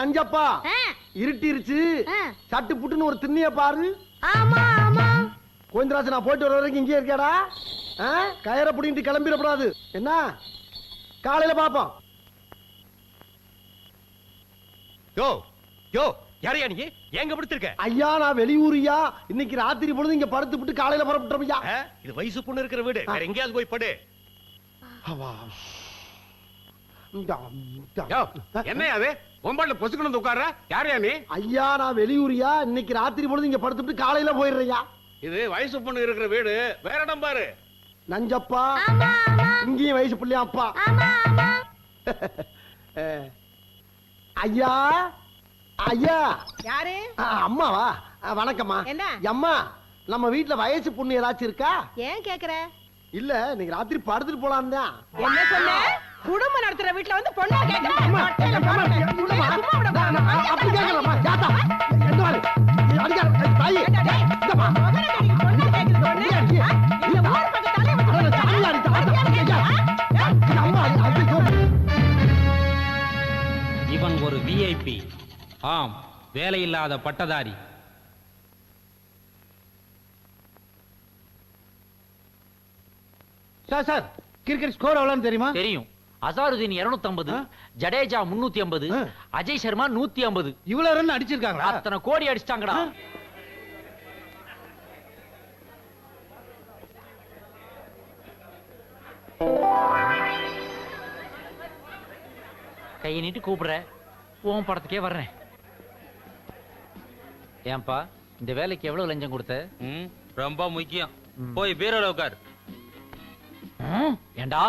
அஞ்சப்பா இருட்டிருச்சு. சட்டு புட்டுன்னு ஒரு திண்ணிய பாரு. ஆமா ஆமா. கோவிந்தராஜ் நான் போயிட்டு வர வரைக்கும் இங்கே இருக்கேடா. கயரை புடிங்கிட்டு கிளம்பிடக்கூடாது. என்ன காலையில பாப்போம். யோ யோ யாரையா நீ எங்க படுத்திருக்க? ஐயா நான் வெளியூரியா. இன்னைக்கு ராத்திரி பொழுது இங்க படுத்து விட்டு காலையில புறப்பட்டோம்யா. இது வயசு பொண்ணு இருக்கிற வீடு. வேற எங்கேயாவது போய் படு. என்ன அது பொம்பாட்ல பொசுக்கணும் உட்கார்ற? யாரையா நீ? ஐயா நான் வெளியூரியா. இன்னைக்கு ராத்திரி பொழுது இங்க படுத்து விட்டு காலையில போயிடுறியா. இது வயசு பொண்ணு இருக்கிற வீடு. வேற இடம் பாரு. நஞ்சப்பா இங்கேயும் வயசு பிள்ளையா அப்பா. ஐயா ஐயா. யாரு? அம்மாவா? வணக்கம்மா. என்ன அம்மா நம்ம வீட்டுல வயசு பொண்ணு ஏதாச்சும் இருக்கா? ஏன் கேக்குற? இல்ல இன்னைக்கு ராத்திரி படுத்துட்டு போலாம் தான். என்ன சொன்ன? குடும்பம் நடத்துற வீட்டுல வந்து பொண்ணா கேக்குற? அப்படி கேட்கலாமா? யாத்தா என்ன வாரு அடிக்கார தாயி இந்தமா பொண்ணா கேக்குற பொண்ணு இந்த ஊர் பக்கத்தாலே வந்து தாயி அடிச்சா அம்மா ஐயோ. இவன் ஒரு விஐபி. ஆம், வேலையில்லாத பட்டதாரி. சார் சார் கிரிக்கெட் ஸ்கோர் எவ்வளவுன்னு தெரியுமா? தெரியும். அசாருதீன் 250, ஜடேஜா 350, அஜய் சர்மா 150. இவ்வளவு ரன் அடிச்சிருக்காங்களா? அத்தனை கோடி அடிச்சிட்டாங்கடா. கையை நீட்டு கூப்பிடுற. உன் படத்துக்கே வர்றேன். ஏன்பா இந்த வேலைக்கு எவ்வளவு லஞ்சம் கொடுத்த? ரொம்ப முக்கியம். போய் பீரோல உட்கார். ஏண்டா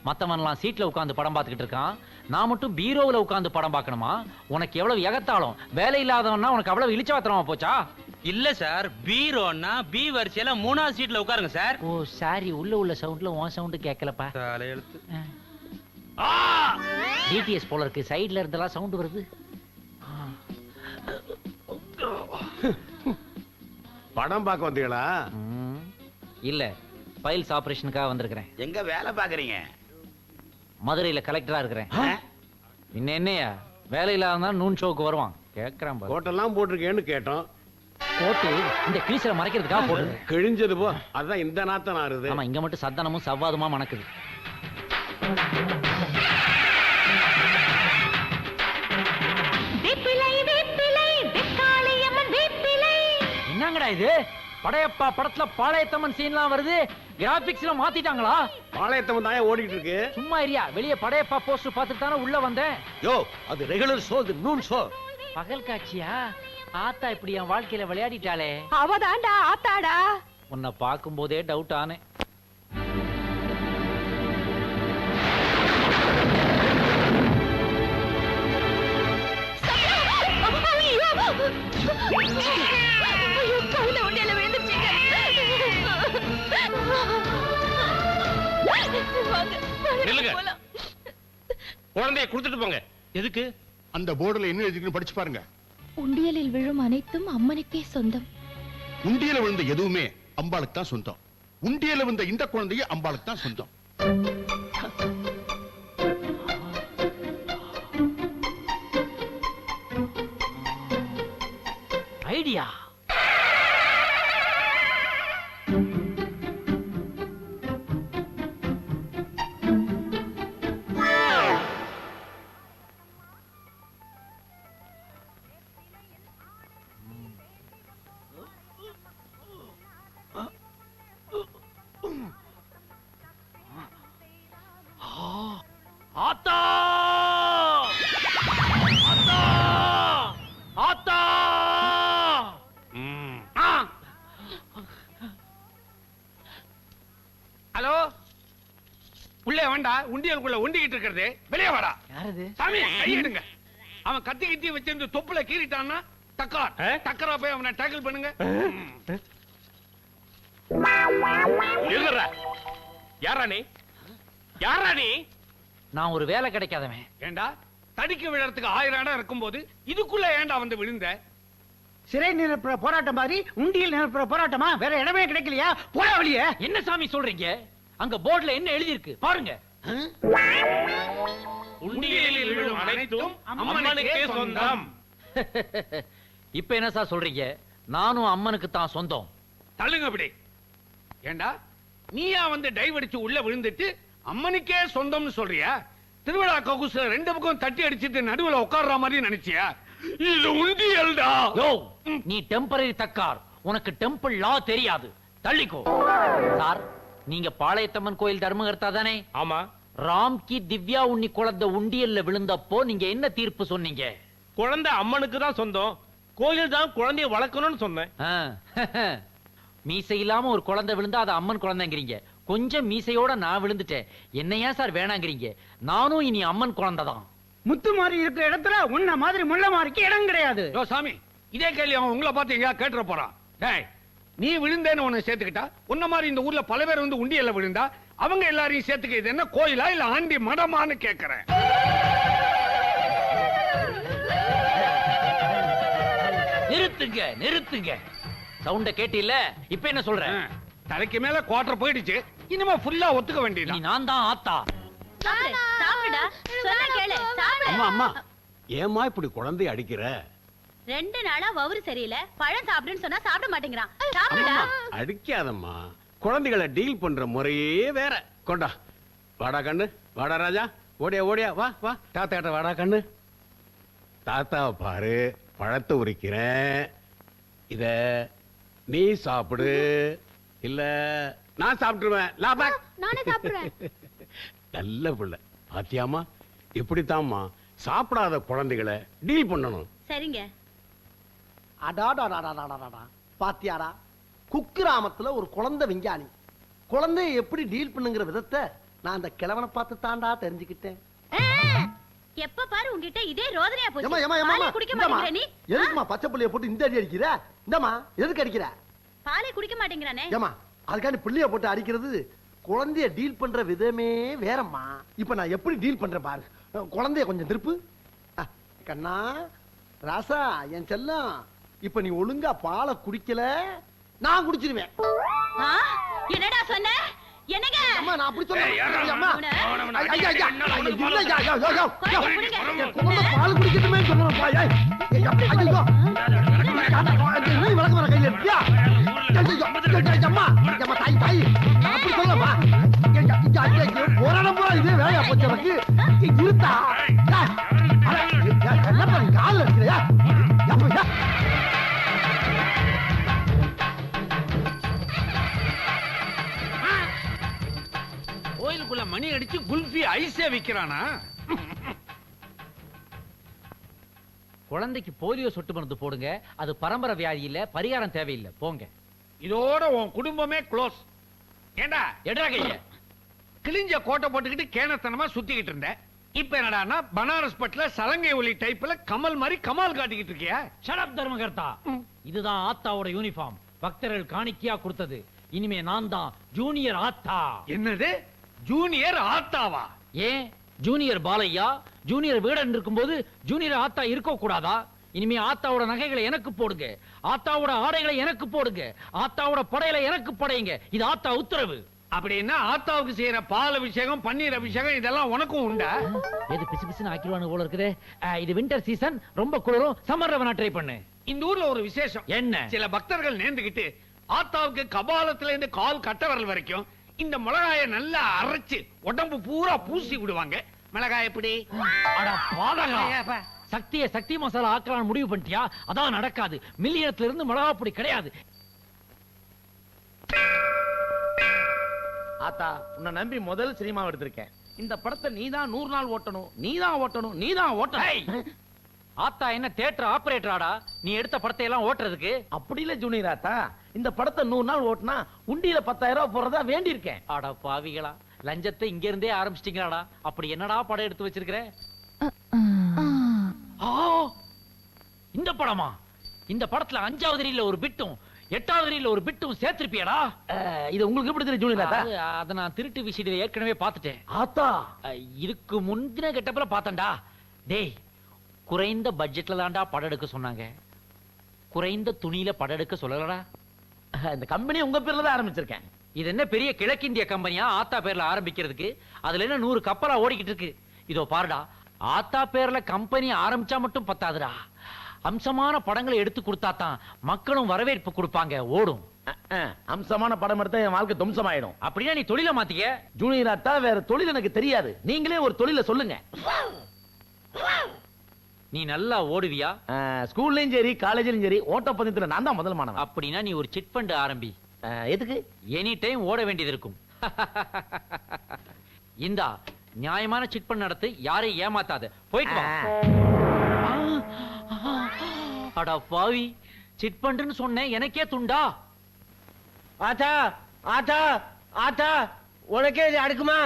மத்தவன்லாம் சீட்ல உட்கார்ந்து படம் பார்த்துக்கிட்டு இருக்கான், நான் மட்டும் பீரோவில் உட்கார்ந்து படம் பார்க்கணுமா? உனக்கு எவ்வளவு எகத்தாலும். வேலை இல்லாதவன்னா உனக்கு அவ்வளவு இழிச்சவாத்திரமா போச்சா? இல்ல சார், பீரோன்னா பி வரிசையில 3வது சீட்ல உட்காருங்க சார். ஓ சாரி, உள்ள சவுண்ட்ல உன் சவுண்ட் கேட்கலப்பா. தலையெழுத்து. டிடிஎஸ் போல இருக்கு. சைடுல இருந்தெல்லாம் சவுண்ட் வருது. படம் பார்க்க வந்தீங்களா? இல்ல, ஃபைல்ஸ் ஆபரேஷனுக்காக வந்திருக்கிறேன். எங்க வேலை பாக்குறீங்க? மதுரையில கலெக்டரா இருக்கிறேன். என்னையா வேலை இல்லாத நூன் ஷோக்கு வருவான் கேக்குறான். கோட்டெல்லாம் போட்டிருக்கேன்னு கேட்டோம். கோட்டு இந்த கிழிச்சல மறைக்கிறதுக்காக போட்டு கிழிஞ்சது போ. அதான் இந்த நாத்தம் ஆறுது. ஆமா, இங்க மட்டும் சத்தனமும் சவ்வாதுமா மணக்குது. என்னங்கடா இது? படையப்பா படத்துல பாளையத்தம்மன் சீன்லாம் வருது. கிராபிக்ஸ்ல மாத்திட்டாங்களா? பாளையத்தம்மன் தான் ஓடிட்டு இருக்கு. சும்மா இரியா. வெளிய படையப்பா போஸ்டர் பார்த்துட்டு தானே உள்ள வந்தேன். யோ அது ரெகுலர் ஷோ, இது நூன் ஷோ. பகல் காட்சியா? ஆத்தா இப்படி என் வாழ்க்கையில விளையாடிட்டாளே. அவதாண்டா ஆத்தாடா. உன்னை பார்க்கும் போதே டவுட் ஆனேன். குழந்தைய கொடுத்துட்டு போங்க. எதுக்கு? அந்த போர்டுல என்ன எழுதிருக்குன்னு படிச்சு பாருங்க. உண்டியலில் விழும் அனைத்தும் அம்மனுக்கே சொந்தம். உண்டியல விழுந்த எதுவுமே அம்பாளுக்கு தான் சொந்தம். உண்டியல விழுந்த இந்த குழந்தைய அம்பாளுக்கு தான் சொந்தம். ஐடியா. ஆத்தா ஆத்தா ஆத்தா. ஹலோ, உள்ளே வேண்டா. உண்டியலுக்குள்ள உண்டிக்கிட்டு இருக்கிறது. வெளியே வாடா. யாரது? சாமி கையிடுங்க. அவன் கத்தி கத்தி வச்சிருந்து தொப்புல கீறிட்டான்னா டக்கரா போய் அவனை டேக்கிள் பண்ணுங்க. யாரா நீ? யாரா நீ? நான் ஒரு வேலை கிடைக்காதவன். ஏண்டா தடிக்க விழறதுக்கு 1000 இடம் இருக்கும்போது இதுக்குள்ள ஏண்டா வந்து விழுந்த? சிறை நிரப்புற போராட்டம் மாதிரி உண்டியல் நிரப்புற போராட்டமா? வேற இடமே கிடைக்கலையா? போடா வெளியே. என்ன சாமி சொல்றீங்க? அங்க போர்டுல என்ன எழுதி இருக்கு பாருங்க. உண்டியலில் விழும் அனைத்தும் அம்மனுக்கே சொந்தம். இப்ப என்ன சார் சொல்றீங்க? நானும் அம்மனுக்கு தான் சொந்தம். தள்ளுங்க அப்படி. ஏண்டா நீயா வந்து டைவ் அடிச்சு உள்ள விழுந்துட்டு அம்மனுக்கே சொந்தம்னு சொல்றியா? திருவிழா ககுசுல ரெண்டு பக்கம் தட்டி அடிச்சிட்டு நடுவுல உட்கார்ற மாதிரி நினைச்சியா? இது உண்டியல்டா. யோ, நீ டெம்பரரி தக்கார், உனக்கு டெம்பிள் லா தெரியாது. தள்ளிக்கோ. சார், நீங்க பாளையத்தம்மன் கோயில் தர்மகர்த்தா தானே? ஆமா. ராம்கி திவ்யா உன்னி குழந்தை உண்டியல்ல விழுந்தப்போ நீங்க என்ன தீர்ப்பு சொன்னீங்க? குழந்தை அம்மனுக்கு தான் சொந்தம், கோயில் தான் குழந்தைய வளர்க்கணும்னு சொன்னேன். மீசை இல்லாம ஒரு குழந்தை விழுந்தா அது அம்மன் குழந்தைங்கிறீங்க. கொஞ்சம் மீசையோட நான் விழுந்துட்டேன், என்ன ஏன் சார் வேணாங்கிறீங்க? நானும் இனி அம்மன் குழந்தை தான். முத்து மாதிரி இருக்கிற இடத்துல உன்ன மாதிரி முள்ள மாதிரிக்கு இடம் கிடையாது. யோ சாமி, இதே கேள்வி அவன் உங்களை பார்த்து எங்கயா கேட்டுற போறான். டேய், நீ விழுந்தேன்னு உன்னை சேர்த்துக்கிட்டா, உன்ன மாதிரி இந்த ஊர்ல பல பேர் வந்து உண்டியல்ல விழுந்தா அவங்க எல்லாரையும் சேர்த்துக்க இது என்ன கோயிலா இல்ல ஆண்டி மடமான்னு கேக்குறேன். நிறுத்துங்க, நிறுத்துங்க. சவுண்ட கேட்டில்ல? இப்ப என்ன சொல்றேன்? தலைக்கு மேல குவார்டர் போயிடுச்சு, இனிமே ஃபுல்லா ஒத்துக்க நீ வேண்டியது. நான் தான் ஆத்தா. சாப்பிடுடா, சொன்னா கேளு, சாப்பிடு. அம்மா அம்மா, ஏம்மா இப்படி குழந்தைய அடிக்கிற? 2 நாளா வவுறு சரியில்லை, பழம் சாப்பிடுன்னு சொன்னா சாப்பிட மாட்டேங்கிறான். சாப்பிடுடா. அடிக்காதம்மா, குழந்தைகளை டீல் பண்ற முறையே வேற. கொண்டா, வாடா கண்ணு, வாடா ராஜா, ஓடியா ஓடியா, வா வா, தாத்தா கிட்ட வாடா கண்ணு. தாத்தாவை பாரு, பழத்தை உரிக்கிறேன், இத நீ சாப்பிடு, இல்ல நான் சாப்பிட்டுருவேன். நானே சாப்பிடுறேன். நல்ல பிள்ளை பாத்தியாமா, இப்படித்தாம்மா சாப்பிடாத குழந்தைகளை டீல் பண்ணணும். சரிங்க. அடாடாடாடாடாடாடா, பாத்தியாடா, குக்கிராமத்துல ஒரு குழந்தை விஞ்ஞானி குழந்தைய எப்படி டீல் பண்ணுங்கிற விதத்தை நான் அந்த கிழவனை பார்த்து தாண்டா தெரிஞ்சுக்கிட்டேன். எப்ப பாரு உன்கிட்ட இதே ரோதனையா போச்சு. ஏமா ஏமா ஏமா பாலே குடிக்க மாட்டேங்கிற நீ. எதுக்குமா பச்சை புள்ளைய போட்டு இந்த அடி அடிக்கிற? இந்தமா எதுக்கு அடிக்கிற? பாலே குடிக்க மாட்டேங்கிறானே. ஏமா அதுக்காண்டி புள்ளைய போட்டு அடிக்கிறது, குழந்தைய டீல் பண்ற விதமே வேறம்மா. இப்ப நான் எப்படி டீல் பண்றேன் பாரு. குழந்தைய கொஞ்சம் திருப்பு. கண்ணா ராசா, என் செல்லம், இப்ப நீ ஒழுங்கா பாலை குடிக்கல நான் குடிச்சிருவேன். என்னடா சொன்ன? என்னங்க? அம்மா நான் அப்படி சொல்றேன். அம்மா அவன ஐயா ஐயா இல்ல யா யா யா யா குழந்தை பால் குடிக்கட்டுமே சொல்றேன். ஐயா ஐயோ நீ வளக்க வர கையில இருக்கியா? அம்மா அம்மா தாய் தாய் அப்படி சொல்லமா? போராடம் போறா, இதே வேலையா போச்சு எனக்கு. இருத்தா என்ன பண்ணி காலில் இருக்கிறியா? கோயிலுக்குள்ள மணி அடிச்சு குல்ஃபி ஐஸே விக்கிறானா? குழந்தைக்கு போலியோ சொட்டு மருந்து போடுங்க, அது பரம்பரை வியாதி இல்ல, பரிகாரம் தேவையில்லை, போங்க. இதோட உன் குடும்பமே க்ளோஸ். ஏண்டா எடுறா கைய. கிழிஞ்ச கோட்டை போட்டுக்கிட்டு கேனத்தனமா சுத்திக்கிட்டு இருந்த, இப்ப என்னடான்னா பனாரஸ் பட்ல சலங்கை ஒலி டைப்ல கமல் மாதிரி கமால் காட்டிக்கிட்டு இருக்கியா? ஷடப் தர்மகர்த்தா, இதுதான் ஆத்தாவோட யூனிஃபார்ம், பக்தர்கள் காணிக்கையா கொடுத்தது. இனிமே நான் தான் ஜூனியர் ஆத்தா. என்னது ஜூனியர் ஆத்தாவா? ஏன் ஜூனியர் பாலையா ஜூனியர் வீடன் இருக்கும்போது ஜூனியர் ஆத்தா இருக்க கூடாதா? இனிமே ஆத்தாவோட நகைகளை எனக்கு போடுங்க, ஆத்தாவோட ஆடைகளை எனக்கு போடுங்க, ஆத்தாவோட படையில எனக்கு படையுங்க. இது ஆத்தா உத்தரவு. அப்படின்னா ஆத்தாவுக்கு செய்யற பால் அபிஷேகம், பன்னீர் அபிஷேகம் இதெல்லாம் உனக்கும் உண்டா? எது பிசு பிசுன்னு ஆக்கிடுவானு போல இருக்குது. இது வின்டர் சீசன், ரொம்ப குளிரும், சம்மர்ல வேணா ட்ரை பண்ணு. இந்த ஊர்ல ஒரு விசேஷம் என்ன? சில பக்தர்கள் நேர்ந்துகிட்டு ஆத்தாவுக்கு கபாலத்துல இருந்து கால் கட்ட வரல் வரைக்கும் இந்த மிளகாய நல்லா அரைச்சு உடம்பு பூரா பூசி விடுவாங்க. மிளகாய் எப்படி? அட பாதகா, சக்திய சக்தி மசாலா ஆக்கலாம்னு முடிவு பண்ணிட்டியா? அதான் நடக்காது. மில்லியனத்துல இருந்து மிளகா பொடி கிடையாது. ஆத்தா, உன்னை நம்பி முதல் சினிமா எடுத்திருக்கேன். இந்த படத்தை நீதான் 100 நாள் ஓட்டணும், நீதான் ஓட்டணும், நீதான் ஓட்டணும். ஆத்தா என்ன தியேட்டர் ஆபரேட்டராடா? நீ எடுத்த படத்தை எல்லாம் ஓட்டுறதுக்கு? அப்படி இல்ல ஜூனியர் ஆத்தா, இந்த படத்தை 100 நாள் ஓட்டினா உண்டியில 10,000 ரூபாய் போறதா வேண்டி இருக்கேன். அட பாவிகளா, லஞ்சத்தை இங்க இருந்தே ஆரம்பிச்சிட்டீங்களாடா? அப்படி என்னடா படம் எடுத்து வச்சிருக்கிற? இந்த படமா? இந்த படத்துல 5வது ரீல்ல ஒரு பிட்டும் 8வது ரீல்ல ஒரு பிட்டும் சேர்த்திருப்பியடா? இது உங்களுக்கு எப்படி தெரியும் ஜூனியர் ஆத்தா? அத நான் திருட்டு விஷயத்துல ஏற்கனவே பார்த்துட்டேன். ஆத்தா, இதுக்கு முந்தின கெட்டப்பல பார்த்தேன்டா. டேய், குறைந்த பட்ஜெட்ல தான்டா படம் எடுக்க சொன்னாங்க, குறைந்த துணியில படம் எடுக்க சொல்லலடா. இந்த கம்பெனி உங்க பேர்ல தான் ஆரம்பிச்சிருக்கேன். இது என்ன பெரிய கிழக்கிந்திய கம்பெனியா ஆத்தா பேர்ல ஆரம்பிக்கிறதுக்கு? அதுல என்ன 100 கப்பலா ஓடிக்கிட்டு இருக்கு? இதோ பாருடா, ஆத்தா பேர்ல கம்பெனி ஆரம்பிச்சா மட்டும் பத்தாதுடா. அம்சமான படங்களை எடுத்து கொடுத்தா தான் மக்களும் வரவேற்பு கொடுப்பாங்க, ஓடும். அம்சமான படம் எடுத்தா என் வாழ்க்கை தும்சமாயிடும். அப்படின்னா நீ தொழிலை மாத்திக்க. ஜூனியர் ஆத்தா, வேற தொழில் எனக்கு தெரியாது. நீங்களே ஒரு தொழில சொல்லுங்க. நீ நல்லா ஓடுவியா? ஸ்கூல்லயும் சரி காலேஜ்லயும் சரி ஓட்டப்பந்தயத்துல நான் தான் முதல் மாணவன். அப்படின்னா நீ ஒரு சிட் ஃபண்ட் ஆரம்பி. எதுக்கு? எனி டைம் ஓட வேண்டியது இருக்கும். இந்தா நியாயமான சிட் ஃபண்ட் நடத்து, யாரையும் ஏமாத்தாத. போயிட்டு வா. அட பாவி, சிட் ஃபண்ட்னு சொன்னேன், எனக்கே துண்டா. ஆத்தா ஆத்தா ஆத்தா, உனக்கே இது அடுக்குமா?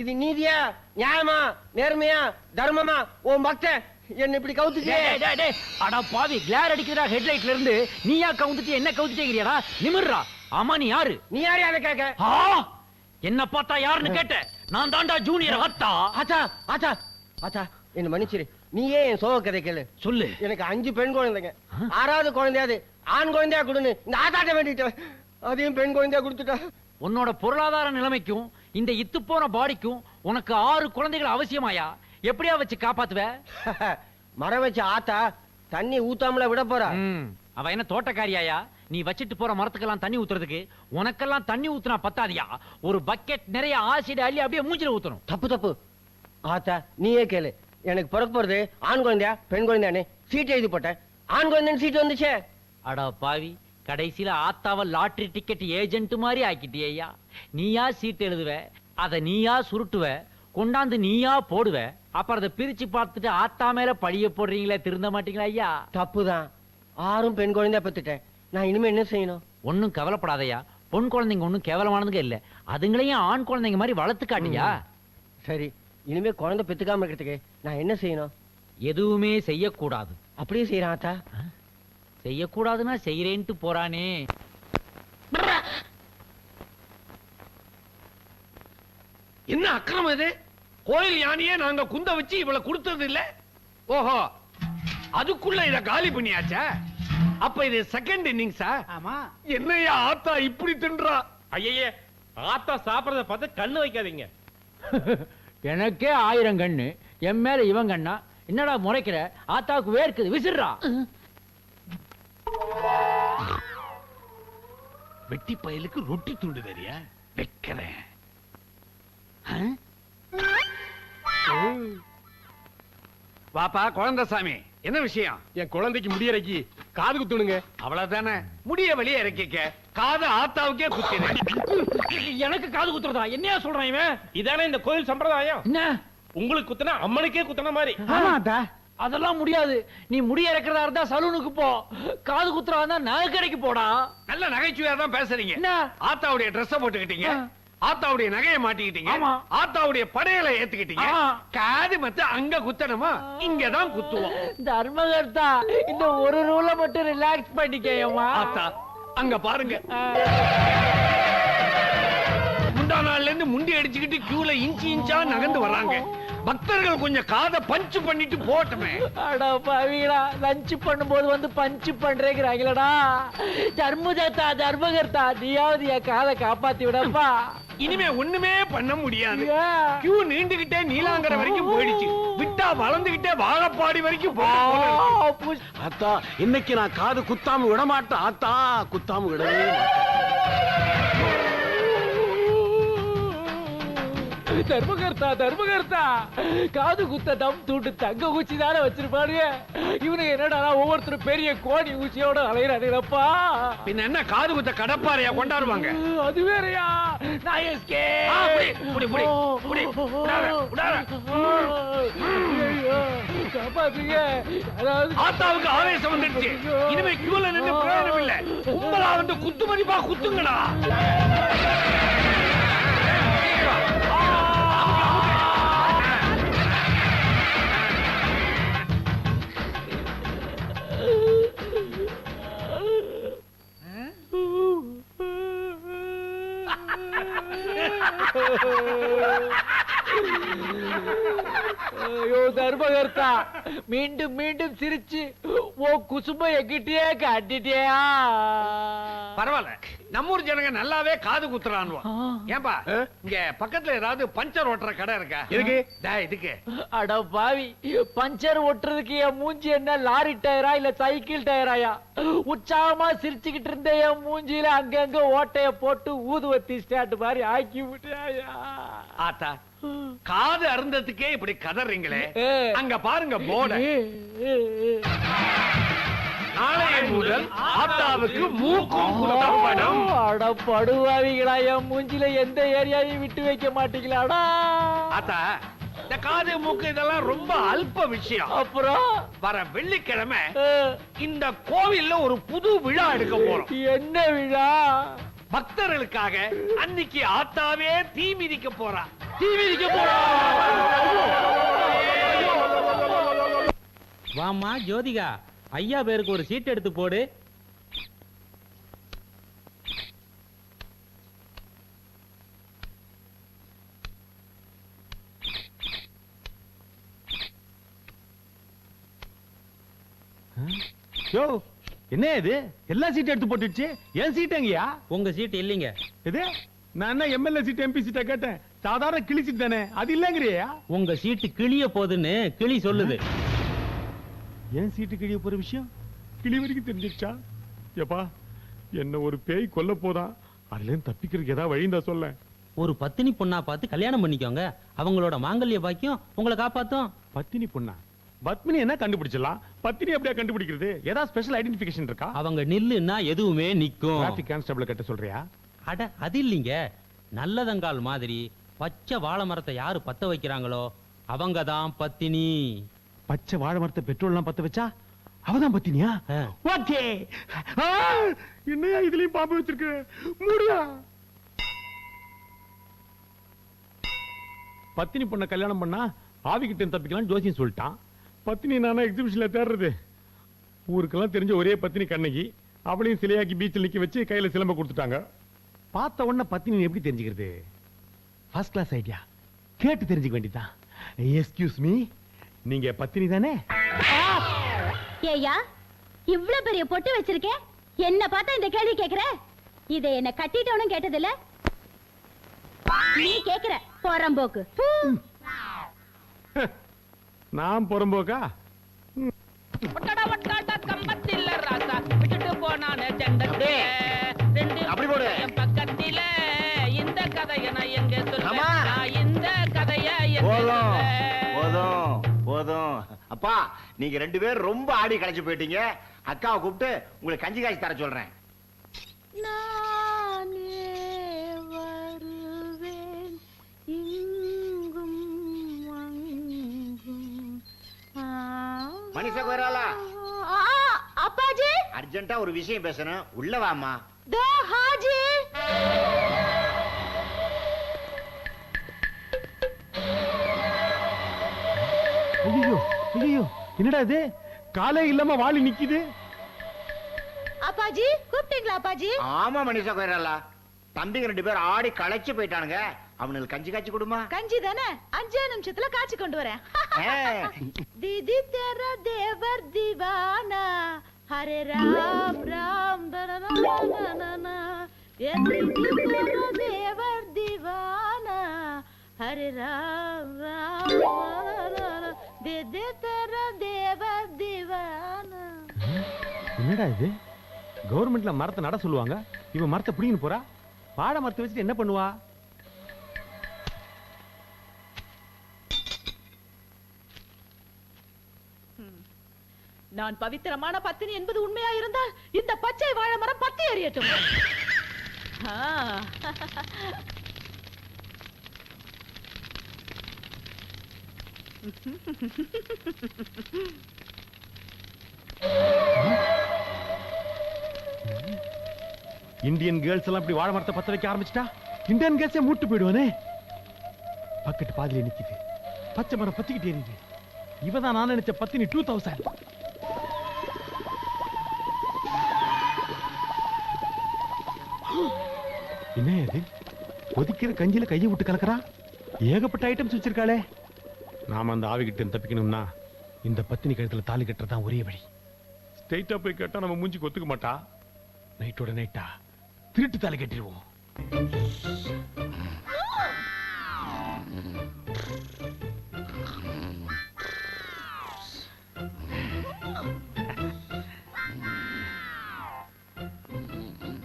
இது நீதியா, நியாயமா, நேர்மையா, தர்மமா? உன் பக்தன் என்ன இப்படி கவுத்துட்டே. அட பாவி, கிளார் அடிக்கிறா ஹெட்லைட்ல இருந்து. நீயா கவுந்துட்டு என்ன கவுத்துட்டேங்கிறியாடா? நிமிர்றா. ஆமா, நீ யாரு? நீ யாரு யார கேக்க? என்ன பார்த்தா யாருன்னு கேட்ட? நான் தாண்டா ஜூனியர் ஆத்தா. ஆத்தா ஆத்தா ஆத்தா, என்ன மன்னிச்சிரு. நீயே என் சோக கதை கேளு. சொல்லு. எனக்கு 5 பெண் குழந்தைங்க. 6வது குழந்தையாது ஆண் குழந்தையா கொடுன்னு இந்த ஆத்தாட்ட வேண்டிட்டு அதையும் பெண் குழந்தையா கொடுத்துட்டா. உன்னோட பொருளாதார நிலைமைக்கும் இந்த இத்து போன பாடிக்கும் உனக்கு 6 குழந்தைகள் அவசியமாயா? எப்படியா வச்சு காப்பாத்துவ? மரம் வச்ச ஆத்தா தண்ணி ஊத்தாமல விட போறா. அவ என்ன தோட்டக்காரியாயா? நீ வச்சிட்டு போற மரத்துக்கெல்லாம் தண்ணி ஊத்துறதுக்கு உனக்கெல்லாம் தண்ணி ஊத்துனா பத்தாதியா? ஒரு பக்கெட் நிறைய ஆசிட் அள்ளி அப்படியே மூஞ்சில ஊத்தணும். தப்பு தப்பு ஆத்தா, நீயே கேளு. எனக்கு பிறக்க போறது ஆண் குழந்தையா பெண் குழந்தையானே சீட் எழுதி போட்டேன். ஆண் குழந்தைன்னு சீட் வந்துச்சே. அடா பாவி, கடைசியில ஆத்தாவ லாட்டரி டிக்கெட் ஏஜென்ட் மாதிரி ஆக்கிட்டியா? நீயா சீட் எழுதுவ, அத நீயா சுருட்டுவ, கொண்டாந்து நீயா போடுவ, அப்புறம் அதை பிரிச்சு பார்த்துட்டு ஆத்தா மேல பழிய போடுறீங்களே, திருந்த மாட்டீங்களா ஐயா? தப்புதான். 6 பெண் குழந்தையா பெத்துட்டேன். நான் இனிமே என்ன செய்யணும்? ஒன்னும் கவலைப்படாதயா. பொன் குழந்தைங்க ஒன்னும் கேவலமானதுங்க இல்ல. அதுங்களையும் ஆண் குழந்தைங்க மாதிரி வளர்த்து காட்டியா? சரி, இனிமே குழந்தை பெத்துக்காம இருக்கிறதுக்கு நான் என்ன செய்யணும்? எதுவுமே செய்யக்கூடாது. அப்படியே செய்யறான் ஆத்தா. செய்யக்கூடாதுன்னா செய்யறேன்ட்டு போறானே. என்ன அக்கிரமம் இது? கோயில் யானையே நாங்க குந்த வச்சு இவளை கொடுத்தது இல்ல. ஓஹோ, அதுக்குள்ள இத காலி பண்ணியாச்சா? அப்ப இது செகண்ட் இன்னிங்ஸா? ஆமா. என்னையா ஆத்தா இப்படி தின்றா? ஐயே, ஆத்தா சாப்பிடறத பார்த்து கண்ணு வைக்காதீங்க. எனக்கே 1000 கண்ணு, என் மேல இவன் கண்ணா? என்னடா முறைக்கிற? ஆத்தாவுக்கு வேர்க்குது, விசிறா. வெட்டி பயலுக்கு ரொட்டி துண்டு தெரியா? வைக்கிறேன். வாப்பா குழந்தைசாமி, என்ன விஷயம்? என் குழந்தைக்கு முடியறக்கி காது குத்துணுங்க. அவ்வளவுதானே, முடிய வெளியே இறக்கிக்க. காது ஆத்தாவுக்கே குத்தினேன். எனக்கு காது குத்துறதா? என்னையா சொல்றான் இவன்? இதானே இந்த கோயில் சம்பிரதாயம். என்ன உங்களுக்கு குத்துனா அம்மனுக்கே குத்துன மாதிரி. அதெல்லாம் முடியாது. நீ முடிய இறக்கிறதா இருந்தா சலூனுக்கு போ. காது குத்துறா இருந்தா நகை கடைக்கு போடா. நல்ல நகைச்சுவையா தான் பேசுறீங்க. என்ன? ஆத்தாவுடைய ட்ரெஸ் போட்டுக்கிட்டீங்க, ஆத்தாவுடைய நகையை மாட்டிக்கிட்டீங்க, ஆமா. ஆத்தாவுடைய படையலை ஏத்துக்கிட்டீங்க. காது மத்த அங்க குத்தணுமா? இங்கதான் குத்துவோம். தர்மகர்த்தா, இந்த ஒரு ரூல மட்டும் ரிலாக்ஸ் பண்ணிக்கேயம்மா. ஆத்தா அங்க பாருங்க. முந்தா நாள்ல இருந்து முண்டி அடிச்சுக்கிட்டு கியூல இன்ச்சு இன்ச்சா நகர்ந்து வர்றாங்க. பக்தர்கள் கொஞ்சம் காதை பஞ்ச் பண்ணிட்டு போட்டமே. அடா பாவிகளா, லஞ்ச் பண்ணும்போது வந்து பஞ்ச் பண்றேங்கிறாங்களடா. தர்மகர்த்தா, நீயாவது என் காதை காப்பாத்தி விடப்பா. இனிமே ஒண்ணுமே பண்ண முடியாது. கியூ நீண்டுகிட்டே நீலாங்கர வரைக்கும் போயிடுச்சு. விட்டா வளர்ந்துகிட்டே வாழப்பாடி வரைக்கும் போயிடுச்சு. ஆத்தா, இன்னைக்கு நான் காது குத்தாம விட மாட்டேன். ஆத்தா, குத்தாம விடவே மாட்டேன். தர்மகர்த்தா, காது குத்த தம் தூண்டு தங்க ஊச்சி தானே வச்சிருப்பாரு. இவனுக்கு என்னடா ஒவ்வொருத்தரும் பெரிய கோணி ஊச்சியோட அலையிறானுங்களப்பா. பின்ன என்ன காது குத்த கடப்பாறையா கொண்டாடுவாங்க? அது வேறயா? நான் எஸ்கே. காப்பாத்துங்க. ஆத்தாவுக்கு ஆவேசம் வந்துடுச்சு. இனிமே கியூல நின்று பிரயோஜனம் இல்ல. கும்பலா வந்து குத்து மதிப்பா குத்துங்கடா. ஐயோ தர்மகர்த்தா, மீண்டும் மீண்டும் சிரிச்சு ஓ குசும்ப எங்கிட்டே காட்டிட்டியா? பரவாயில்ல, நம்ம ஊர் ஜனங்க நல்லாவே காது குத்துறான்வா. ஏன்பா இங்க பக்கத்துல ஏதாவது பஞ்சர் ஓட்டுற கடை இருக்கா? எதுக்கு? இதுக்கு. அட பாவி, பஞ்சர் ஒட்டுறதுக்கு என் மூஞ்சி என்ன லாரி டயரா இல்ல சைக்கிள் டயராயா? உற்சாகமா சிரிச்சுக்கிட்டு இருந்த என் மூஞ்சியில அங்கங்க ஓட்டைய போட்டு ஊதுவத்தி ஸ்டாண்ட் மாதிரி ஆக்கி விட்டாயா? ஆத்தா, காது அருந்ததுக்கே இப்படி கதறீங்களே, அங்க பாருங்க போர்டு. நாளைய முதல் ஆத்தாவுக்கு மூக்கும் குத்தப்படும். அட படுவாவிகளா, என் மூஞ்சில எந்த ஏரியாவையும் விட்டு வைக்க மாட்டீங்களாடா? ஆத்தா, இந்த காது மூக்கு இதெல்லாம் ரொம்ப அல்ப விஷயம். அப்புறம் வர வெள்ளிக்கிழமை இந்த கோவில்ல ஒரு புது விழா எடுக்க போறோம். என்ன விழா? பக்தர்களுக்காக அன்னைக்கு ஆத்தாவே தீ மிதிக்க போறா. தீ மிதிக்க போறா? வாமா ஜோதிகா, ஐயா பேருக்கு ஒரு சீட் எடுத்து போடு. என்ன இது எல்லா சீட்டும் எடுத்து போட்டுடுச்சு? என் சீட் எங்கயா? உங்க சீட் இல்லைங்க. இது நான் என்ன எம்எல்ஏ சீட் எம்பி சீட்டை கேட்டேன்? சாதாரண கிளி சீட் தானே, அது இல்லங்கிறியா? உங்க சீட்டு கிளிய போகுதுன்னு கிளி சொல்லுது. என் சீட்டு கிளிய போற விஷயம் கிளி வரைக்கும் தெரிஞ்சிருச்சா? ஏப்பா, என்ன ஒரு பேய் கொல்ல போதான், அதுல இருந்து தப்பிக்கிறதுக்கு ஏதாவது வழி தான் சொல்ல. ஒரு பத்தினி பொண்ணா பார்த்து கல்யாணம் பண்ணிக்கோங்க, அவங்களோட மாங்கல்ய பாக்கியம் உங்களை காப்பாத்தும். பத்தினி பொண்ணா? பத்மினி என்ன கண்டுபிடிச்சலாம், பத்தினி எப்படியா கண்டுபிடிக்கிறது? ஏதாவது ஸ்பெஷல் ஐடென்டிஃபிகேஷன் இருக்கா? அவங்க நில்லுன்னா எதுவுமே நிக்கும். டிராஃபிக் கான்ஸ்டபிள் கிட்ட சொல்றியா? அட அது இல்லைங்க, நல்லதங்கால் மாதிரி பச்சை வாழை மரத்தை யாரு பத்த வைக்கிறாங்களோ அவங்க தான் பத்தினி. பச்சை வாழை மரத்தை பெட்ரோல் எல்லாம் பத்த வச்சா அவதான் பத்தினியா? ஓகே. என்னையா இதுலயும் பாம்பு வச்சிருக்கு? மூடியா. பத்தினி பொண்ண கல்யாணம் பண்ணா ஆவிக்கிட்ட தப்பிக்கலாம் ஜோசியம் சொல்லிட்டான். பத்தினி நானா எக்ஸிபிஷன்ல தேடுறது? ஊருக்கெல்லாம் தெரிஞ்ச ஒரே பத்தினி கண்ணகி, அவளையும் சிலையாக்கி பீச்சில் நிக்க வச்சு கையில சிலம்ப கொடுத்துட்டாங்க. பார்த்த உடனே பத்தினி எப்படி தெரிஞ்சுக்கிறது? ஃபர்ஸ்ட் கிளாஸ் ஐடியா, கேட்டு தெரிஞ்சுக்க வேண்டியதான். எஸ்கியூஸ் மீ, நீங்க பத்தினி தானே? ஏயா, இவ்ளோ பெரிய பொட்டு வச்சிருக்கேன், என்ன பார்த்தா இந்த கேள்வி கேக்குற? இதை என்ன கட்டிட்டவனும் கேட்டதில்ல, நீ கேக்குற போறம்போக்கு. நான் புறம்போக்கா? கம்பத்தில ராசா விட்டுட்டு போனானே செண்டத்திலே ரெண்டு அப்படி போடு. என் பக்கத்தில இந்த கதைய நான் எங்க சொல்லுவேன், இந்த கதைய போதும் போதும். அப்பா, நீங்க ரெண்டு பேரும் ரொம்ப ஆடி களைச்சு போயிட்டீங்க. அக்காவை கூப்பிட்டு உங்களுக்கு கஞ்சி காய்ச்சி தர சொல்றேன். நானே வருவேன் இங்கும் அங்கும். மனிஷா கோயிராலா, அப்பாஜி அர்ஜென்ட்டா ஒரு விஷயம் பேசணும், உள்ள வாமா. தோ ஹாஜி. ஐயோ ஐயோ, என்னடா இது? காலே இல்லாம வாளி நிக்குது. அப்பாஜி கூப்பிட்டீங்களா? அப்பாஜி. ஆமா மனிஷா கோயிராலா, தம்பிங்க ரெண்டு பேரும் ஆடி களைச்சு போயிட்டானுங்க. அவனுக்கு கஞ்சி காய்ச்சி கொடுமா. கஞ்சி தானே, 5 நிமிஷத்துல காய்ச்சி கொண்டு வரேன். दीदी तेरा देवर दीवाना, हरे राम राम दना ये दीदी तेरा देवर दीवाना, हरे राम राम दीदी तेरा देवर दीवाना. என்னடா இது? கவர்மெண்ட்ல மரத்தை நட சொல்லுவாங்க, இவன் மரத்தை பிடிங்கிட்டு போறா. வாழை மரத்தை வச்சுட்டு என்ன பண்ணுவா? நான் பவித்திரமான பத்தினி என்பது உண்மையா இருந்தால் இந்த பச்சை வாழை மரம் பத்தி எறியட்டும். இந்தியன் கேர்ள்ஸ் எல்லாம் இப்படி வாழை மரத்தை பத்த வைக்க ஆரம்பிச்சிட்டா இந்தியன் கேர்ள்ஸே மூட்டு போயிடுவானே. பக்கெட் பாதியில நிக்குது, பச்சை மரம் பத்திக்கிட்டே எரியுது. இவதான் நான் நினைச்ச பத்தினி 2000. என்ன இது? கொதிக்கிற கஞ்சில கையை விட்டு கலக்கறா. ஏகப்பட்ட ஐட்டம்ஸ் வச்சிருக்காளே. நாம அந்த ஆவிகிட்ட தப்பிக்கணும்னா இந்த பத்தினி கழுத்துல தாலி கட்டுறதான் ஒரே வழி. ஸ்ட்ரைட்டா போய் கேட்டா நம்ம மூஞ்சி கொத்துக்க மாட்டா. நைட்டோட நைட்டா திருட்டு தாலி கட்டிடுவோம்.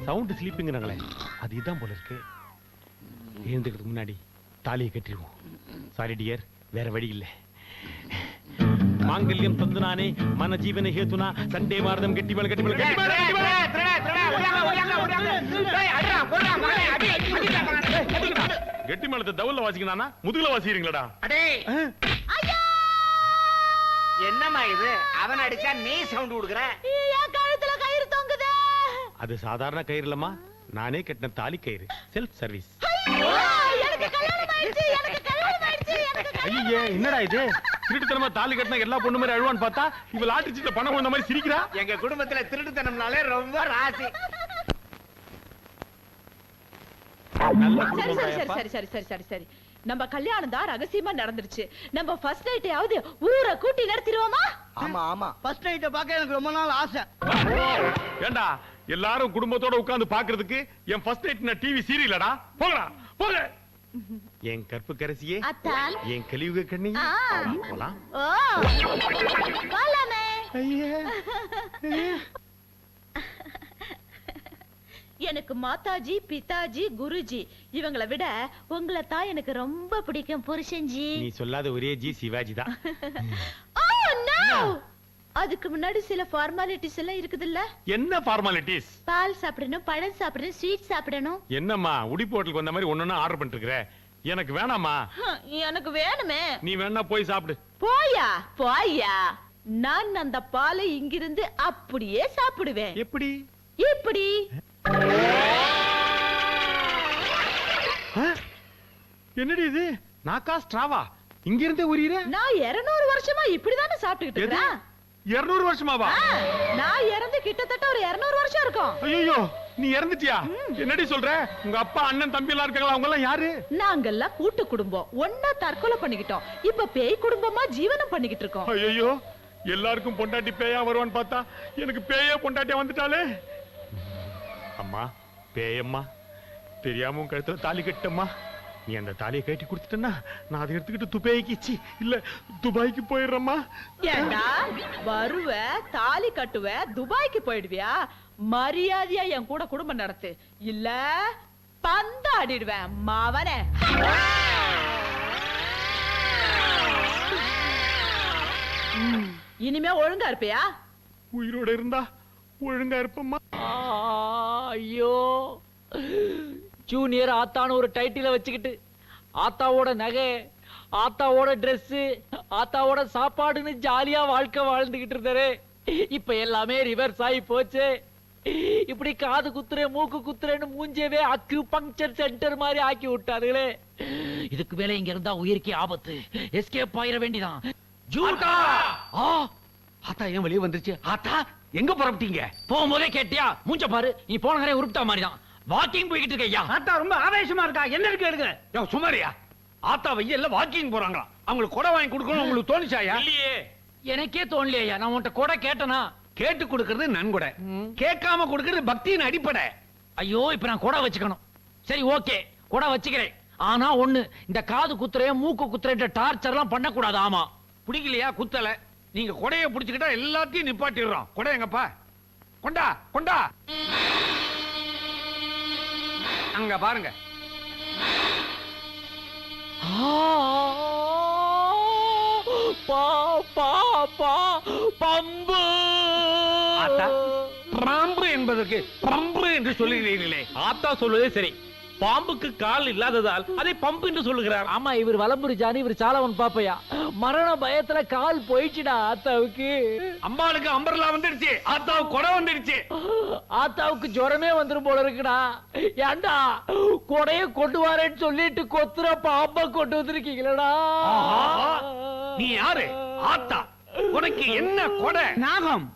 சவுண்ட் ஸ்லீப்பிங்கிறாங்களே, அது இதான் போல இருக்கு. எழுந்துக்கிறதுக்கு முன்னாடி தாலியை கட்டிடுவோம். சாரி டியர், வேற வழி இல்லை. மாங்கல்யம் தந்துனானே மன ஜீவன ஹேதுனா சண்டே மார்தம் கெட்டி மேல கெட்டி மேல கெட்டி மேலத்தை தவுல வாசிக்கணானா முதுகுல வாசிக்கிறீங்களாடா? என்னம்மா இது? அவன் அடிச்சா நீ சவுண்ட் கொடுக்குற. கழுத்துல கயிறு தொங்குதே. அது சாதாரண கயிறு இல்லம்மா, நானே கட்டின தாலி கயிறு. Self service. ஐயே, என்னடா இது? திருட்டுத்தனமா தாலி கட்டினா எல்லா பொண்ணு மாதிரி அழுவான்னு பார்த்தா இவ லாட்டரி சீட்ல பணம் விழுந்த மாதிரி சிரிக்கிறா. எங்க குடும்பத்துல திருட்டுத்தனம்னாலே ரொம்ப ராசி. சரி நம்ம கல்யாணம் தான் ரகசியமா நடந்துருச்சு. நம்ம ஃபர்ஸ்ட் நைட்டையாவது ஊரை கூட்டி நடத்திடுவோமா? ஆமா ஃபர்ஸ்ட் நைட்ட பார்க்க எனக்கு ரொம்ப நாள் ஆசை. ஏண்டா எல்லாரும் குடும்பத்தோட உட்கார்ந்து பாக்குறதுக்கு என் ஃபர்ஸ்ட் நைட் நான் டிவி சீரியலடா. போங்கடா போங்க. என் கற்பு கரசியே, என் கலியுக கண்ணி, போலாம். எனக்கு மாதாஜி, பிதாஜி, குருஜி இவங்களை விட உங்களை தான் எனக்கு ரொம்ப பிடிக்கும் புருஷன்ஜி. நீ சொல்லாத ஒரே ஜி சிவாஜி தான். அதுக்கு முன்னாடி சில ஃபார்மாலிட்டிஸ் எல்லாம் இருக்குதுல்ல. என்ன ஃபார்மாலிட்டிஸ்? பால் சாப்பிடணும், பழம் சாப்பிடணும், ஸ்வீட் சாப்பிடணும். என்னம்மா உடிப்பு ஹோட்டலுக்கு வந்த மாதிரி ஒன்னொன்னு ஆர்டர் பண்ணிட்டு இருக்கற? எனக்கு வேணாமா? எனக்கு வேணுமே. நீ வேணா போய் சாப்பிடு. போயா நான் அந்த பாலை இங்கிருந்து அப்படியே சாப்பிடுவேன். எப்படி? இப்படி. என்னடி இது? நாக்கா ஸ்ட்ராவா இங்க இருந்தே உரியற? நான் 200 வருஷமா இப்படிதானே சாப்பிட்டுக்கிட்டு இருக்கேன். 200 வருஷமாவா? நான் இறந்து கிட்டத்தட்ட ஒரு 200 வருஷம் இருக்கும். ஐயோ, நீ இறந்துட்டியா? என்னடி சொல்ற? உங்க அப்பா அண்ணன் தம்பி எல்லாம் இருக்காங்களா? அவங்க எல்லாம் யாரு? நாங்கெல்லாம் கூட்டு குடும்பம், ஒன்னா தற்கொலை பண்ணிக்கிட்டோம். இப்ப பேய் குடும்பமா ஜீவனம் பண்ணிக்கிட்டு இருக்கோம். ஐயோ, எல்லாருக்கும் பொண்டாட்டி பேயா வருவான்னு பார்த்தா எனக்கு பேயே பொண்டாட்டியா வந்துட்டாலே. அம்மா, பேயம்மா, தெரியாம கழுத்துல தாலி கட்டம்மா. நீ அந்த தாலியை கட்டி கொடுத்துட்டா நான் அதை எடுத்துக்கிட்டு துபாய்க்கு இல்ல துபாய்க்கு போயிடுறேம்மா. ஏண்டா வருவ, தாலி கட்டுவ, துபாய்க்கு போயிடுவியா? மரியாதையா என் கூட குடும்பம் நடத்து, இல்ல பந்தாடிடுவேன் மாவனே. இனிமே ஒழுங்கா இருப்பியா? உயிரோட இருந்தா ஒழுங்கா இருப்பம்மா. ஐயோ, ஜூனியர் ஆத்தான்னு ஒரு டைட்டில வச்சுக்கிட்டு ஆத்தாவோட நகை, ஆத்தாவோட டிரெஸ், ஆத்தாவோட சாப்பாடுன்னு ஜாலியா வாழ்க்கை வாழ்ந்துகிட்டு இருந்தாரு. இப்ப எல்லாமே ரிவர்ஸ் ஆகி போச்சு. இப்படி காது குத்துறேன் மூக்கு குத்துறேன்னு மூஞ்சவே அக்யூபங்க்சர் சென்டர் மாதிரி ஆக்கி விட்டாருங்களே. இதுக்கு மேல இங்க இருந்தா உயிருக்கே ஆபத்து. எஸ்கேப் ஆயிர வேண்டிதான். ஜூட்டா ஆத்தா ஏன் வெளியே வந்துருச்சு? ஆத்தா எங்க புறப்பட்டீங்க? போகும்போதே கேட்டியா? மூஞ்ச பாரு, நீ போன கரையை உருப்பிட்டா மாதிரிதான். வாக்கிங் போய்கிட்டு இருக்கையா? ஆத்தா ரொம்ப ஆவேசமா இருக்கா. என்ன இருக்கு எடுக்க? சுமாரியா? ஆத்தா வெயில்ல வாக்கிங் போறாங்களா? அவங்களுக்கு கொடை வாங்கி கொடுக்கணும் உங்களுக்கு தோணுச்சாயா? இல்லையே, எனக்கே தோணலையா. நான் உன்கிட்ட கொடை கேட்டனா? கேட்டு கொடுக்கிறது நன்கொடை, கேட்காம கொடுக்கிறது பக்தியின் அடிப்படை. ஐயோ, இப்ப நான் கொடை வச்சுக்கணும். சரி ஓகே, கொடை வச்சுக்கிறேன். ஆனா ஒண்ணு, இந்த காது குத்துறேன் மூக்கு குத்துறேன் டார்ச்சர் எல்லாம் பண்ணக்கூடாது. ஆமா, பிடிக்கலையா? குத்தல. நீங்க கொடையை பிடிச்சுக்கிட்டா எல்லாத்தையும் நிப்பாட்டிடுறோம். கொடை எங்கப்பா? கொண்டா கொண்டா. அங்க பாருங்க. பம்பு. பாம்பு என்பதற்கு பம்பு என்று சொல்லுகிறீர்களே. ஆத்தா சொல்வதே சரி. பாம்புக்கு கால் இல்லாததால் அதை பம்பு என்று சொல்லுகிறார். ஆமா, இவர் வலம்புரி ஜானி, இவர் சாலவன் பாப்பையா. மரண பயத்துல கால் போயிடுச்சுடா ஆத்தாவுக்கு. அம்பாளுக்கு அம்பர்லா வந்துடுச்சு, ஆத்தாவுக்கு கொடை வந்துடுச்சு. ஆத்தாவுக்கு ஜுரமே வந்துரும் போல இருக்குடா. ஏண்டா கொடைய கொண்டு வரேன்னு சொல்லிட்டு கொத்துற பாம்பை கொண்டு வந்திருக்கீங்களா? நீ யாரு? ஆத்தா, உனக்கு என்ன கொடை? நாகம்.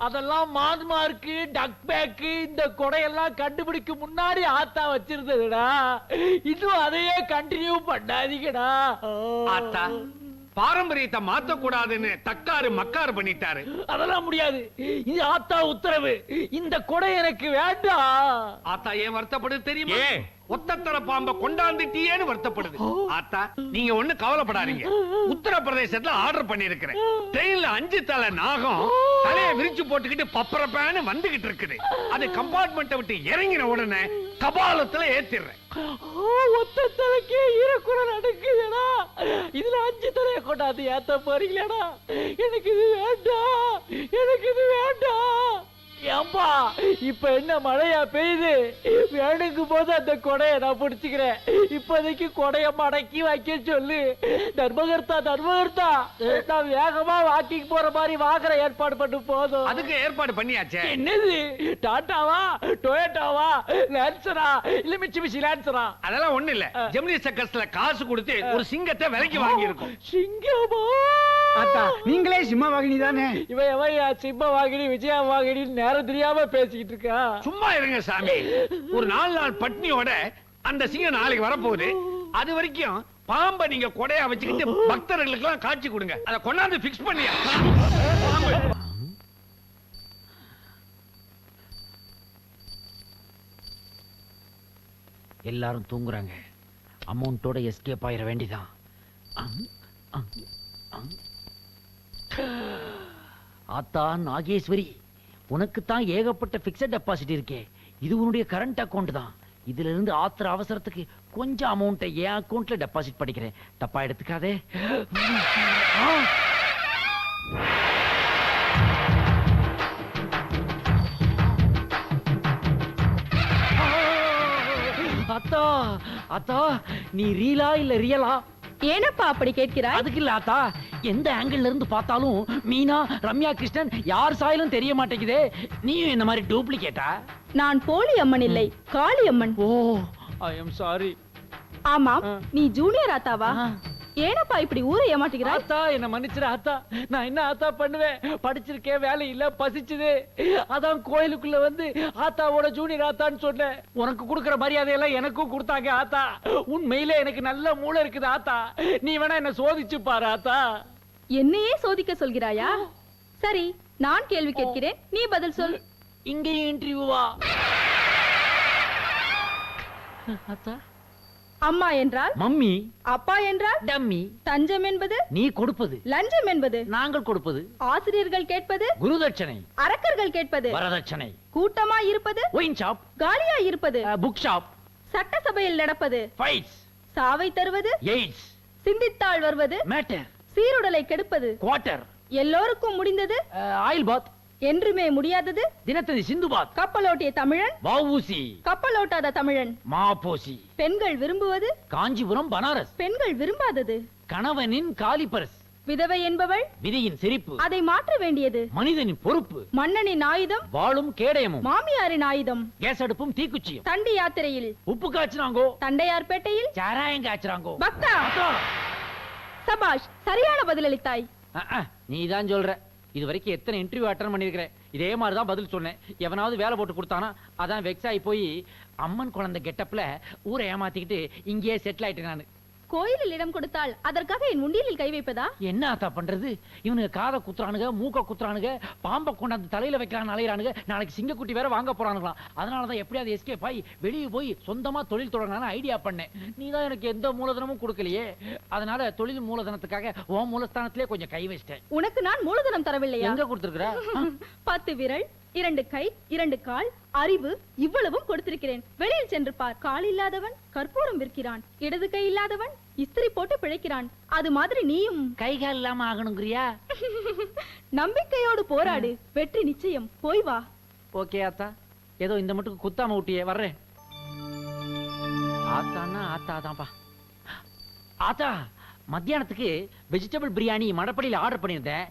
அதெல்லாம் மான்மார்க்கு டக் பேக்கு இந்த கொடையெல்லாம் கண்டுபிடிக்க முன்னாடி ஆத்தா வச்சிருந்ததுடா. இன்னும் அதையே கண்டினியூ பண்ணாதீங்கடா. ஆத்தா, பாரம்பரியத்தை மாத்த கூடாதுன்னு தக்காரு மக்காரு பண்ணிட்டாரு. அதெல்லாம் முடியாது. இது ஆத்தா உத்தரவு. இந்த கொடை எனக்கு வேண்டாம். ஆத்தா ஏன் வருத்தப்படுது தெரியுமா? ஒத்தத்தர பாம்ப கொண்டாந்துட்டியேன்னு வருத்தப்படுது. ஆத்தா நீங்க ஒண்ணு கவலைப்படாதீங்க. உத்தரப்பிரதேசத்துல ஆர்டர் பண்ணிருக்கிறேன். ட்ரெயின்ல 5 தலை நாகம் தலையை விரிச்சு போட்டுக்கிட்டு பப்பரப்பான்னு வந்துகிட்டு இருக்குது. அது கம்பார்ட்மெண்ட்டை விட்டு இறங்கின உடனே கபாலத்துல ஏத்திடுறேன். ஒத்த தலைக்கே ஈரக்குறை நடக்குதுடா. இதுல 5 தலையை கொண்டாந்து ஏத்த போறீங்களா? எனக்கு இது வேண்டாம், எனக்கு இது வேண்டாம். ஏம்பா இப்ப என்ன மழையா பெய்யுது? வேணுங்கும் போது அந்த கொடையை நான் பிடிச்சுக்கிறேன். இப்போதைக்கு கொடைய மடக்கி வைக்க சொல்லு. தர்மகர்த்தா தர்மகர்த்தா, நான் வேகமா வாக்கிங் போற மாதிரி வாங்குற ஏற்பாடு பண்ணு போதும். அதுக்கு ஏற்பாடு பண்ணியாச்சே. என்னது டாட்டாவா, டொயோட்டாவா, லான்சரா, இல்ல மிட்சுபிஷி லான்சரா? அதெல்லாம் ஒண்ணு இல்ல. ஜெமினி சர்க்கஸ்ல காசு கொடுத்து ஒரு சிங்கத்தை விலைக்கு வாங்கி இருக்கோம். சிங்கமா? நீங்களே சிம்ம வாகினி தானே? இவன் எவன் சிம்ம வாகினி விஜயா வாகினி நேரம் தெரியாம பேசிக்கிட்டு இருக்கா? சும்மா இருங்க சாமி. ஒரு 4 நாள் பட்னியோட அந்த சிங்கம் நாளைக்கு வரப்போகுது. அது வரைக்கும் பாம்பை நீங்க கொடையா வச்சுக்கிட்டு பக்தர்களுக்கு எல்லாம் காட்சி கொடுங்க. அதை கொண்டாந்து பிக்ஸ் பண்ணியா? எல்லாரும் தூங்குறாங்க. அமௌண்டோட எஸ்கேப் ஆயிர வேண்டிதான். ஆத்தா நாகேஸ்வரி, உனக்கு தான் ஏகப்பட்ட பிக்ஸட் டெபாசிட் இருக்கே. இது உன்னுடைய கரண்ட் அக்கவுண்ட் தான். இதுல இருந்து ஆத்திர அவசரத்துக்கு கொஞ்சம் அமௌண்ட்டை என் அக்கவுண்ட்ல டெபாசிட் பண்ணிக்கிறேன். தப்பா எடுத்துக்காதே. அத்தா அத்தா, நீ ரீலா இல்ல ரியலா? ஏனப்பா அப்படி கேட்கிறாய்? அதுக்கு இல்ல ஆத்தா, எந்த ஆங்கிள் இருந்து பார்த்தாலும் மீனா, ரம்யா கிருஷ்ணன் யார் சாயலும் தெரிய மாட்டேங்குதே. நீயும் இந்த மாதிரி டூப்ளிகேட்டா? நான் போலி அம்மன் இல்லை, காளி அம்மன். ஓ, ஐ அம் சாரி. ஆமாம், நீ ஜூனியர் ஆத்தாவா? ஏனப்பா இப்படி ஊரை ஏமாட்டுகிறாய்? ஆத்தா என்ன மன்னிச்சிரு ஆத்தா. நான் என்ன ஆத்தா பண்ணுவேன்? படிச்சிருக்கேன், வேலை இல்ல, பசிச்சுது. அதான் கோயிலுக்குள்ள வந்து ஆத்தாவோட ஜூனியர் ஆத்தான்னு சொன்னேன். உனக்கு கொடுக்கிற மரியாதையெல்லாம் எனக்கும் கொடுத்தாங்க ஆத்தா. உண்மையிலே எனக்கு நல்ல மூளை இருக்குது ஆத்தா. நீ வேணா என்ன சோதிச்சு பாரு ஆத்தா. என்னையே சோதிக்க சொல்கிறாயா? சரி, நான் கேள்வி கேட்கிறேன், நீ பதில் சொல். இங்கேயும் இன்டர்வியூவா? ஆத்தா, அம்மா என்றால் மம்மி, அப்பா என்றால் டம்மி, தஞ்சம் என்பது நீ கொடுப்பது, லஞ்சம் என்பது நாங்கள் கொடுப்பது, ஆசிரியர்கள் கேட்பது குருதட்சணை, அரக்கர்கள் கேட்பது வரதட்சணை, கூட்டமா இருப்பது ஒயின் ஷாப், காலியா இருப்பது புக் ஷாப், சட்டசபையில் நடப்பது ஃபைட்ஸ், சாவை தருவது எய்ட்ஸ், சிந்தித்தாள் வருவது மேட்டர், சீருடலை கெடுப்பது குவார்ட்டர், எல்லோருக்கும் முடிந்தது ஆயில் பாத், என்றுமே முடியாதது தினத்தந்தி சிந்து பாத், கப்பலோட்டிய தமிழன் வவுசி, கப்பலோட்டாத தமிழன் மாபோசி, பெண்கள் விரும்புவது காஞ்சிபுரம் பனாரஸ், பெண்கள் விரும்பாதது கணவனின் காலிபரஸ், விதவை என்பவள் விதியின் சிரிப்பு, அதை மாற்ற வேண்டியது மனிதனின் பொறுப்பு, மன்னனின் ஆயுதம் வாளும் கேடயமும், மாமியாரின் ஆயுதம் கேஸ் அடுப்பும் தீக்குச்சியும், தண்டி யாத்திரையில் உப்பு காய்ச்சினாங்கோ, தண்டையார்பேட்டையில் சாராயம் காய்ச்சினாங்கோ. பக்தா, சபாஷ், சரியான பதிலளித்தாய். நீதான் சொல்ற. இது வரைக்கும் எத்தனை இன்டர்வியூ அட்டன் பண்ணிருக்கிறேன். இதே மாதிரிதான் பதில் சொன்னேன். எவனாவது வேலை போட்டு கொடுத்தானா அதான் வெக்ஸ் ஆகி போய் அம்மன் குழந்தை கெட்டப்ல ஊரை ஏமாத்திக்கிட்டு இங்கேயே செட்டில் ஆயிட்டேன் நானு. கோயிலில் இடம் கொடுத்தால் அதற்காக என் முண்டியலில் கை வைப்பதா? என்ன ஆத்தா பண்றது? இவனுக்கு காதை குத்துறானுங்க, மூக்க குத்துறானுங்க, பாம்பை கொண்டாந்து தலையில வைக்கிறான் அலையிறானுங்க. நாளைக்கு சிங்கக்குட்டி வேற வாங்க போறானுங்களாம். அதனாலதான் எப்படியாவது எஸ்கேப் ஆகி வெளியே போய் சொந்தமா தொழில் தொடங்கலான்னு ஐடியா பண்ணேன். நீ தான் எனக்கு எந்த மூலதனமும் கொடுக்கலையே. அதனால தொழில் மூலதனத்துக்காக உன் மூலஸ்தானத்திலே கொஞ்சம் கை வச்சிட்டேன். உனக்கு நான் மூலதனம் தரவில்லையா? எங்க கொடுத்திருக்கிற? 10 விரல், 2 கை, 2 கால், அறிவு, இவ்வளவும் கொடுத்திருக்கிறேன். வெளியில் சென்று பார். கால் இல்லாதவன் கற்பூரம் விற்கிறான், இடது கை இல்லாதவன் இஸ்திரி போட்டு பிழைக்கிறான். அது மாதிரி நீயும் கைகால் இல்லாம ஆகணுங்கிறியா? நம்பிக்கையோடு போராடு, வெற்றி நிச்சயம். போய் வா. ஓகே ஆத்தா, ஏதோ இந்த மட்டும் குத்தாம விட்டியே, வர்றேன். ஆத்தான்னா ஆத்தாதான்ப்பா. ஆத்தா, மத்தியானத்துக்கு வெஜிடபிள் பிரியாணி மடப்படியில் ஆர்டர் பண்ணியிருந்தேன்.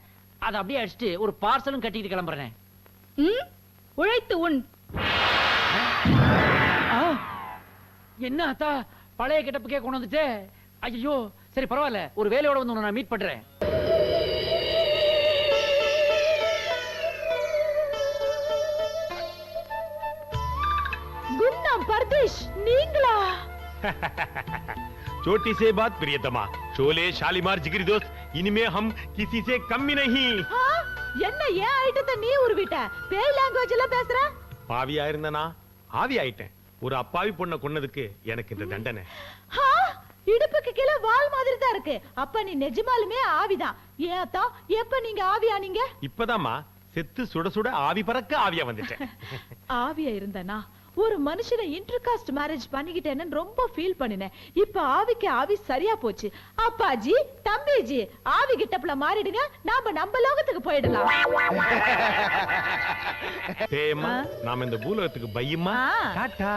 அதை அப்படியே அடிச்சுட்டு ஒரு பார்சலும் கட்டிட்டு கிளம்புறேன். உழைத்து உன். என்ன ஆத்தா, பழைய கெட்டப்புக்கே கொண்டு வந்துட்டே? ஐயோ, சரி பரவாயில்ல, ஒரு வேலையோட வந்து நான் மீட் பண்றேன். குண்டாம் பர்தேஷ், நீங்களா? छोटी से बात प्रियतमा, शोले शालीमार जिगरी दोस्त, इनमें हम किसी से कम भी नहीं என்ன ஏன் ஐட்டத்தை நீ உருவிட்ட பேய் லாங்குவேஜ் எல்லாம் பேசுற பாவியா இருந்தனா ஆவி ஆயிட்டேன் ஒரு அப்பாவி பொண்ணை கொன்னதுக்கு எனக்கு இந்த தண்டனை இடுப்புக்கு கீழே வால் மாதிரி தான் இருக்கு அப்ப நீ நிஜமாலுமே ஆவிதான் ஏத்தா எப்ப நீங்க ஆவியானீங்க இப்பதாம்மா செத்து சுட சுட ஆவி பறக்க ஆவியா வந்துட்டேன் ஆவியா இருந்தனா ஒரு மனுஷனை இன்டர்காஸ்ட் மேரேஜ் பண்ணிக்கிட்டேன்னு ரொம்ப ஃபீல் பண்ணினேன் இப்ப ஆவிக்கு ஆவி சரியா போச்சு அப்பாஜி தம்பிஜி ஆவி கிட்டப்ல மாறிடுங்க நம்ம லோகத்துக்கு போயிடலாம் ஏம்மா நாம இந்த பூலோகத்துக்கு பையம்மா டாடா